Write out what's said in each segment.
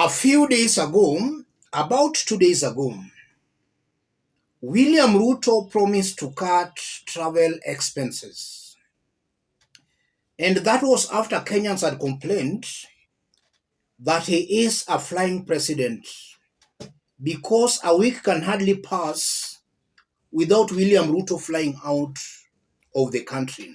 About 2 days ago, William Ruto promised to cut travel expenses. And that was after Kenyans had complained that he is a flying president because a week can hardly pass without William Ruto flying out of the country.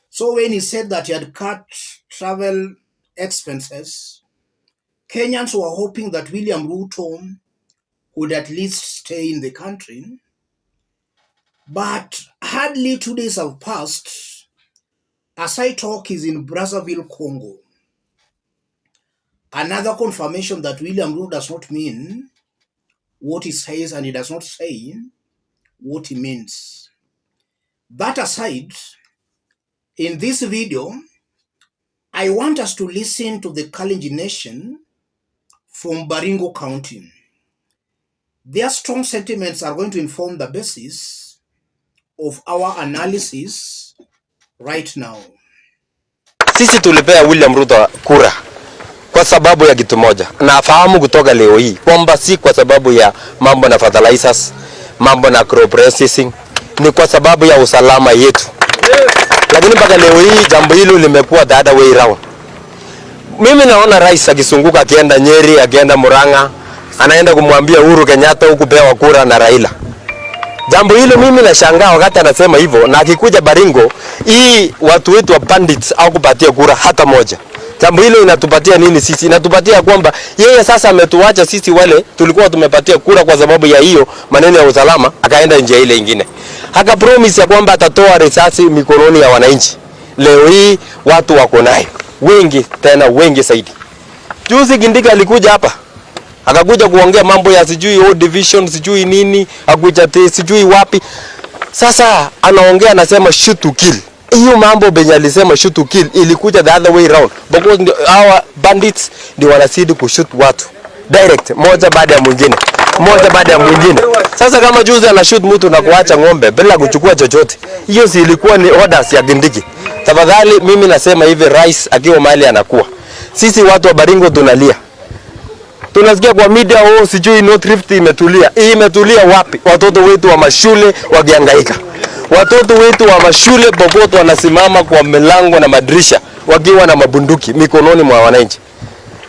So when he said that he had cut travel expenses, Kenyans were hoping that William Ruto would at least stay in the country. But hardly 2 days have passed. As I talk, he's in Brazzaville, Congo. Another confirmation that William Ruto does not mean what he says, and he does not say what he means. That aside, in this video, I want us to listen to the Kalenjin nation from Baringo County. Their strong sentiments are going to inform the basis of our analysis right now. Sisi tulipea William Ruto kura kwa sababu ya kitu moja. Na fahamu kutoka leo hii kwamba si kwa sababu ya mambo na fertilizers, mambo na crop processing, ni kwa sababu ya usalama yetu. Lakini mpaka leo hii jambo hilo limekuwa the other way round. Mimi naona rais akisunguka akienda Nyeri, akienda Murang'a, anaenda kumwambia Uhuru Kenyatta huku pewa kura na Raila. Jambo hilo mimi nashangaa wakati anasema hivyo, na akikuja Baringo hii watu wetu wa bandits au kupatia kura hata moja. Jambo hilo inatupatia nini sisi? Inatupatia kwamba yeye sasa ametuacha sisi wale tulikuwa tumepatia kura kwa sababu ya hiyo maneno ya usalama, akaenda njia ile nyingine. Haka promise ya kwamba atatoa risasi mikononi ya wananchi. Leo hii watu wako naye wengi, tena wengi zaidi. Juzi Kindiki alikuja hapa, akakuja kuongea mambo ya sijui old division, sijui nini, akuja sijui wapi. Sasa anaongea anasema shoot to kill. Hiyo mambo benye alisema shoot to kill ilikuja the other way round, because our bandits ndio wanazidi kushoot watu direct, moja baada ya mwingine, moja baada ya mwingine. Sasa kama juzi ana shoot mtu na kuacha ng'ombe bila kuchukua chochote, hiyo si ilikuwa ni orders ya Kindiki? Tafadhali mimi nasema hivi, rais akiwa mahali anakuwa, sisi watu wa Baringo tunalia. Tunasikia kwa media sijui North Rift imetulia. Hii imetulia wapi? Watoto wetu wa mashule wakihangaika. Watoto wetu wa mashule Bogoto wanasimama kwa milango na madirisha wakiwa na mabunduki mikononi mwa wananchi.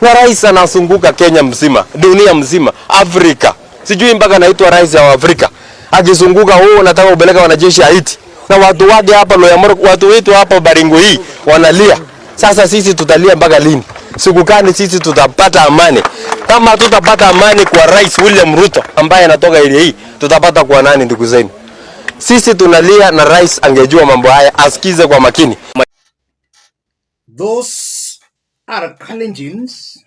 Na rais anasunguka Kenya mzima, dunia mzima, Afrika. Sijui mpaka naitwa rais wa Afrika. Akizunguka nataka kupeleka wanajeshi Haiti. Na watu wake hapa Loyamoro, watu wetu hapa Baringo hii wanalia. Sasa sisi tutalia mpaka lini? Siku gani sisi tutapata amani? Kama tutapata amani kwa Rais William Ruto ambaye anatoka ile hii, tutapata kwa nani ndugu zenu? Sisi tunalia, na rais angejua mambo haya asikize kwa makini. Those are Kalenjins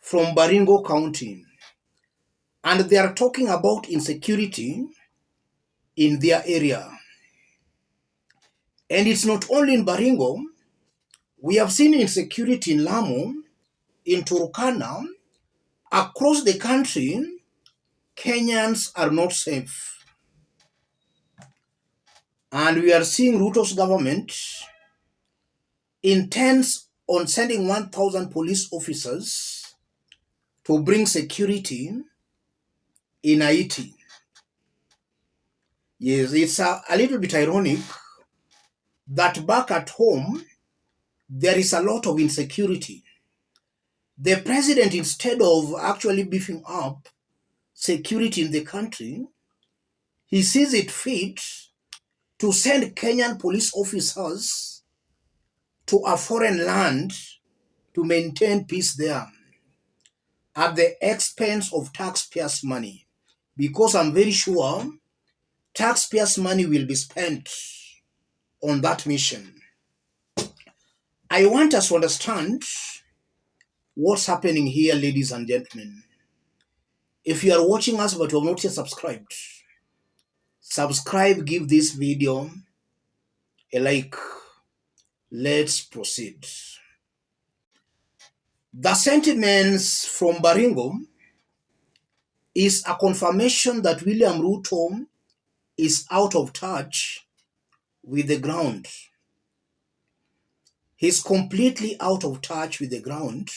from Baringo County, and they are talking about insecurity in their area. And it's not only in Baringo. We have seen insecurity in Lamu, in Turkana, across the country. Kenyans are not safe. And we are seeing Ruto's government intends on sending 1,000 police officers to bring security in Haiti. Yes, it's a little bit ironic that back at home, there is a lot of insecurity. The president, instead of actually beefing up security in the country, he sees it fit to send Kenyan police officers to a foreign land to maintain peace there at the expense of taxpayers' money. Because I'm very sure taxpayers' money will be spent on that mission. I want us to understand what's happening here, ladies and gentlemen. If you are watching us but you have not yet subscribed, subscribe, give this video a like. Let's proceed. The sentiments from Baringo is a confirmation that William Ruto is out of touch with the ground. He's completely out of touch with the ground.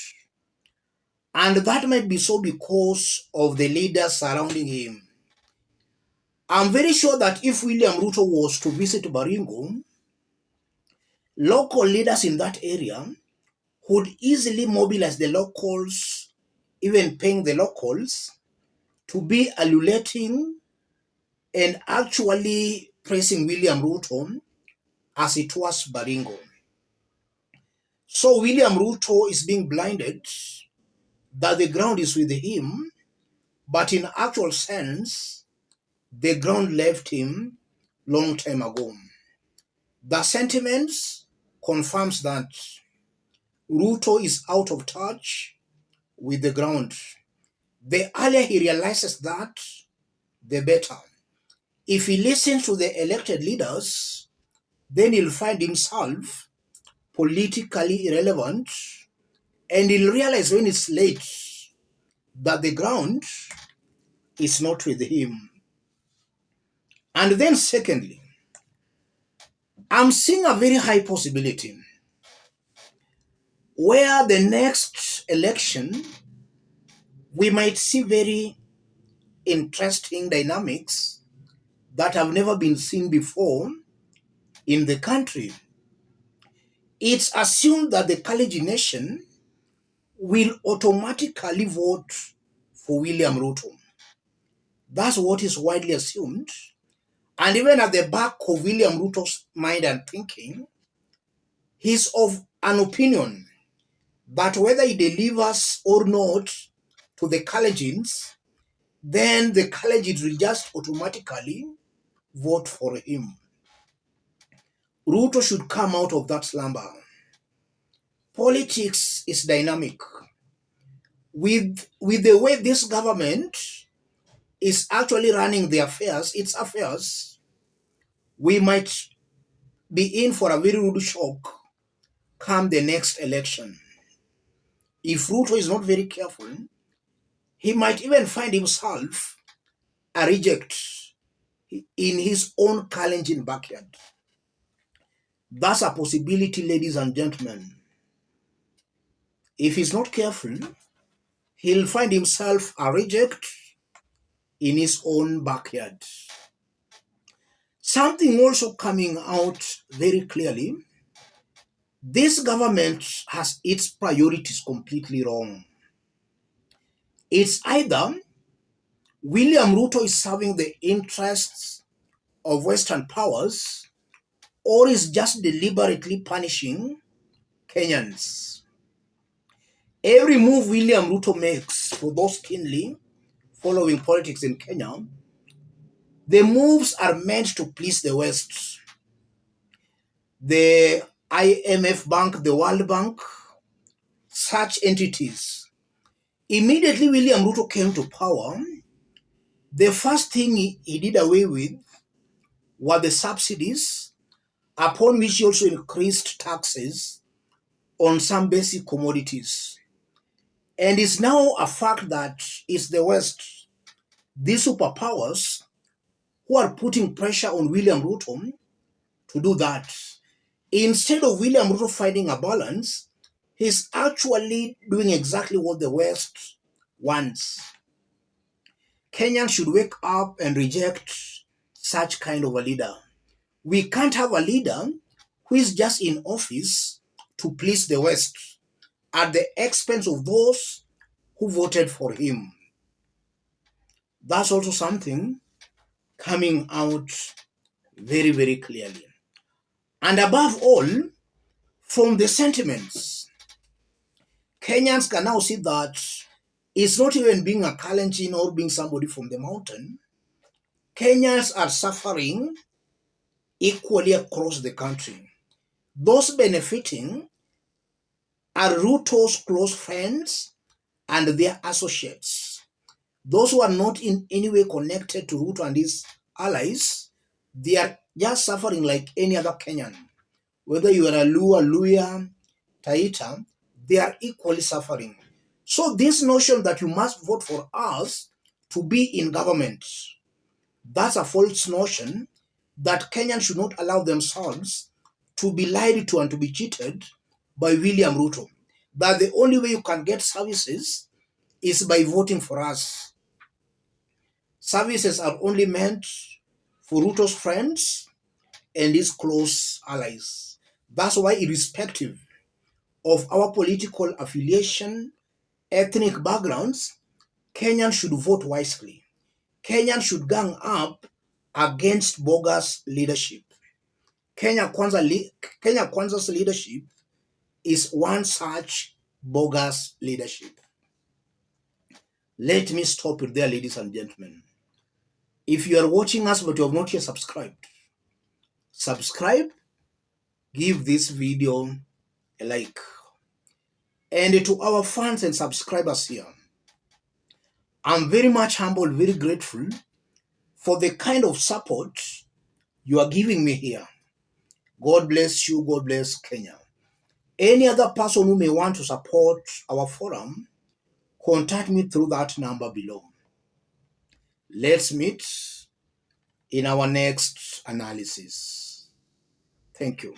And that might be so because of the leaders surrounding him. I'm very sure that if William Ruto was to visit Baringo, local leaders in that area would easily mobilize the locals, even paying the locals, to be ululating and actually praising William Ruto as it was Baringo. So William Ruto is being blinded that the ground is with him, but in actual sense, the ground left him long time ago. The sentiments confirms that Ruto is out of touch with the ground. The earlier he realizes that, the better. If he listens to the elected leaders, then he'll find himself politically irrelevant, and he'll realize when it's late that the ground is not with him. And then secondly, I'm seeing a very high possibility where the next election we might see very interesting dynamics that have never been seen before in the country. It's assumed that the Kalenjin nation will automatically vote for William Ruto. That's what is widely assumed. And even at the back of William Ruto's mind and thinking, he's of an opinion that whether he delivers or not to the Kalenjins, then the Kalenjins will just automatically vote for him. Ruto should come out of that slumber. Politics is dynamic. With the way this government is actually running the affairs, its affairs, we might be in for a very rude shock come the next election. If Ruto is not very careful, he might even find himself a reject in his own Kalenjin backyard. That's a possibility, ladies and gentlemen. If he's not careful, he'll find himself a reject in his own backyard. Something also coming out very clearly, this government has its priorities completely wrong. It's either William Ruto is serving the interests of Western powers or is just deliberately punishing Kenyans. Every move William Ruto makes, for those keenly following politics in Kenya, the moves are meant to please the West. The IMF Bank, the World Bank, such entities. Immediately William Ruto came to power, the first thing he did away with were the subsidies, upon which he also increased taxes on some basic commodities. And it's now a fact that it's the West, these superpowers, who are putting pressure on William Ruto to do that. Instead of William Ruto finding a balance, he's actually doing exactly what the West wants. Kenyans should wake up and reject such kind of a leader. We can't have a leader who is just in office to please the West at the expense of those who voted for him. That's also something coming out very, very clearly. And above all, from the sentiments, Kenyans can now see that it's not even being a Kalenjin or being somebody from the mountain. Kenyans are suffering equally across the country. Those benefiting are Ruto's close friends and their associates. Those who are not in any way connected to Ruto and his allies, they are just suffering like any other Kenyan. Whether you are a Luo, Luya, Taita, they are equally suffering. So this notion that you must vote for us to be in government, that's a false notion that Kenyans should not allow themselves to be lied to and to be cheated by William Ruto. That the only way you can get services is by voting for us. Services are only meant for Ruto's friends and his close allies. That's why, irrespective of our political affiliation, ethnic backgrounds, Kenyans should vote wisely. Kenyans should gang up against bogus leadership. Kenya Kwanza's leadership is one such bogus leadership. Let me stop it there, ladies and gentlemen. If you are watching us but you have not yet subscribed, subscribe, give this video a like. And to our fans and subscribers here, I'm very much humbled, very grateful for the kind of support you are giving me here. God bless you. God bless Kenya. Any other person who may want to support our forum, contact me through that number below. Let's meet in our next analysis. Thank you.